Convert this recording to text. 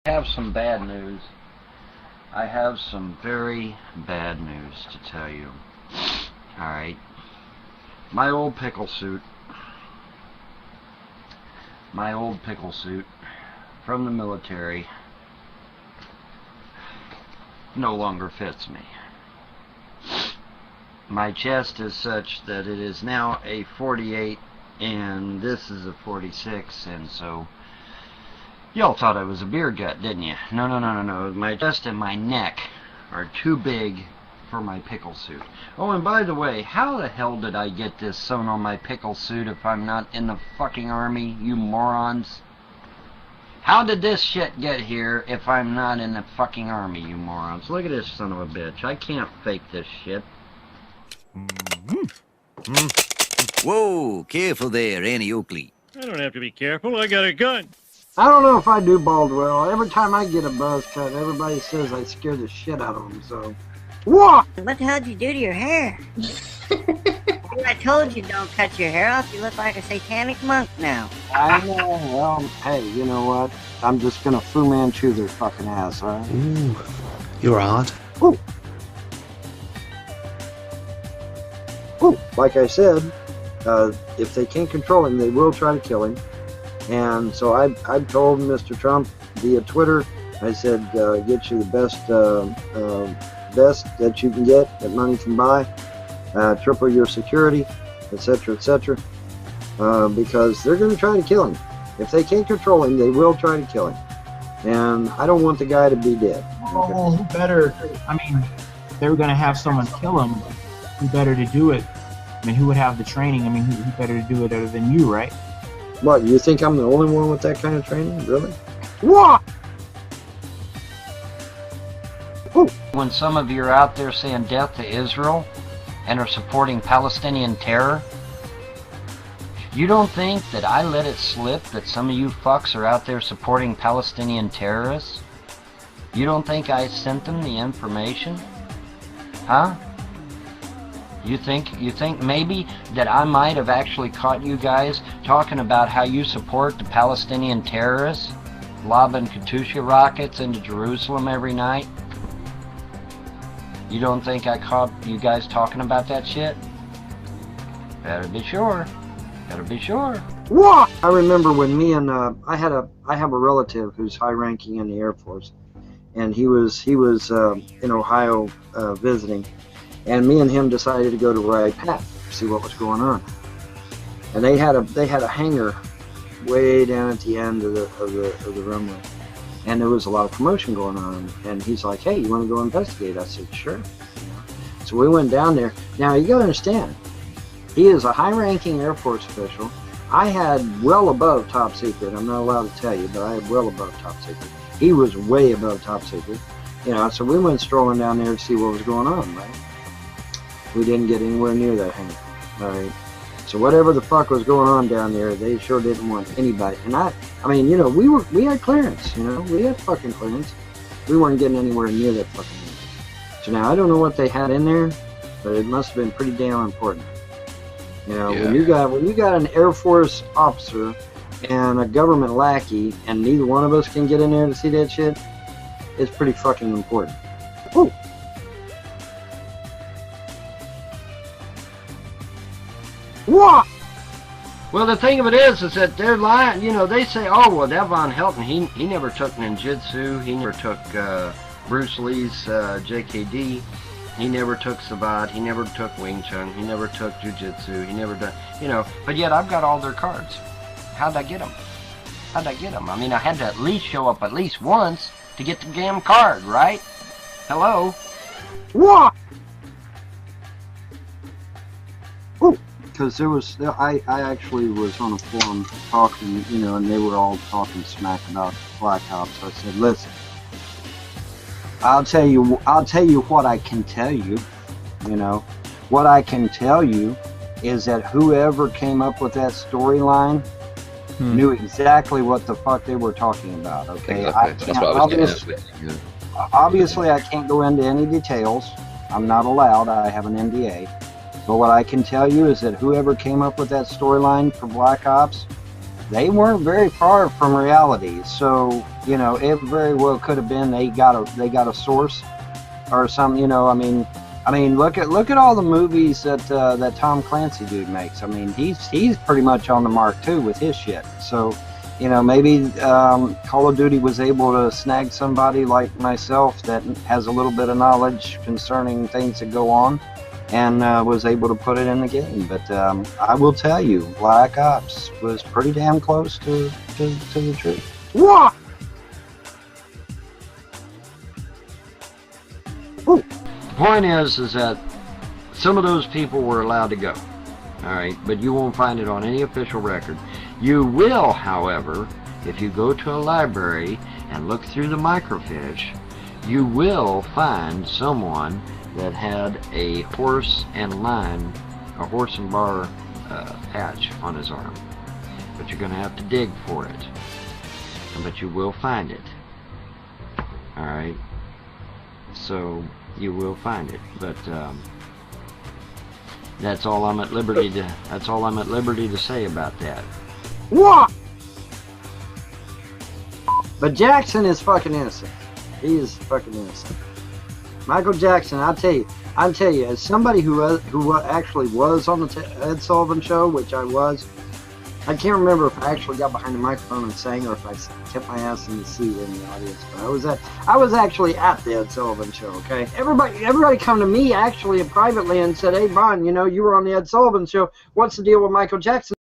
I have some bad news. I have some very bad news to tell you. Alright. My old pickle suit from the military no longer fits me. My chest is such that it is now a 48 and this is a 46, and so y'all thought I was a beer gut, didn't you? No. My chest and my neck are too big for my pickle suit. Oh, and by the way, how the hell did I get this sewn on my pickle suit if I'm not in the fucking army, you morons? How did this shit get here if I'm not in the fucking army, you morons? Look at this son of a bitch. I can't fake this shit. Whoa, careful there, Annie Oakley. I don't have to be careful. I got a gun. I don't know if I do bald well. Every time I get a buzz cut, everybody says I scare the shit out of them, so... What? What the hell did you do to your hair? I told you don't cut your hair off. You look like a satanic monk now. I know. Well, hey, you know what? I'm just gonna Fu Manchu their fucking ass, alright? Ooh, you're odd. Ooh. Ooh. Like I said, if they can't control him, they will try to kill him. And so I've told Mr. Trump via Twitter, I said, get you the best that you can get that money can buy, triple your security, etc., etc., because they're going to try to kill him. If they can't control him, they will try to kill him. And I don't want the guy to be dead. Okay? Oh, who better? I mean, if they were going to have someone kill him, who better to do it? I mean, who would have the training? I mean, who better to do it other than you, right? What, you think I'm the only one with that kind of training? Really? What? When some of you are out there saying death to Israel and are supporting Palestinian terror, you don't think that I let it slip that some of you fucks are out there supporting Palestinian terrorists? You don't think I sent them the information? Huh? You think maybe that I might have actually caught you guys talking about how you support the Palestinian terrorists lobbing Katyusha rockets into Jerusalem every night? You don't think I caught you guys talking about that shit? Better be sure. Better be sure. What? I remember when me and I have a relative who's high ranking in the Air Force, and he was in Ohio visiting, and me and him decided to go to Wright Pat to see what was going on. And they had a hangar way down at the end of the runway, and there was a lot of commotion going on. And he's like, "Hey, you want to go investigate?" I said, "Sure." So we went down there. Now you got to understand, he is a high-ranking Air Force official. I had well above top secret. I'm not allowed to tell you, but I had well above top secret. He was way above top secret. So we went strolling down there to see what was going on, right? We didn't get anywhere near that hangar, all right? So whatever the fuck was going on down there, they sure didn't want anybody. And I mean, we had clearance, we had fucking clearance. We weren't getting anywhere near that fucking hangar. So now I don't know what they had in there, but it must have been pretty damn important. When you got an Air Force officer and a government lackey, and neither one of us can get in there to see that shit, it's pretty fucking important. Ooh. What? Well, the thing of it is that they're lying. They say, "Oh, well, that Von Helton, he never took ninjutsu. He never took Bruce Lee's JKD. He never took Sabat. He never took Wing Chun. He never took Jiu-Jitsu. He never done, But yet I've got all their cards. How'd I get them? I mean, I had to at least show up at least once to get the damn card, right? Hello? What? Oh, because I actually was on a forum talking, and they were all talking smack about Black Ops. So I said, listen, I'll tell you what I can tell you. What I can tell you is that whoever came up with that storyline knew exactly what the fuck they were talking about. Okay, obviously I can't go into any details. I'm not allowed. I have an NDA. But what I can tell you is that whoever came up with that storyline for Black Ops they weren't very far from reality. So, you know, it very well could have been they got a source or something. You know, I mean, look at all the movies that that Tom Clancy dude makes. I mean, he's pretty much on the mark too with his shit. So, you know, maybe Call of Duty was able to snag somebody like myself that has a little bit of knowledge concerning things that go on, and was able to put it in the game. But I will tell you, Black Ops was pretty damn close to the truth. What? The point is that some of those people were allowed to go. All right, but you won't find it on any official record. You will, however, if you go to a library and look through the microfiche, you will find someone that had a horse and bar patch on his arm. But you're going to have to dig for it. But you will find it. All right. So you will find it, but that's all I'm at liberty to. That's all I'm at liberty to say about that. What? But Jackson is fucking innocent. He is fucking innocent. Michael Jackson, I'll tell you, as somebody who actually was on the Ed Sullivan Show, which I was, I can't remember if I actually got behind the microphone and sang or if I kept my ass in the seat in the audience. But I was actually at the Ed Sullivan Show. Okay, everybody come to me actually privately and said, "Hey, Bon, you know, you were on the Ed Sullivan Show. What's the deal with Michael Jackson?"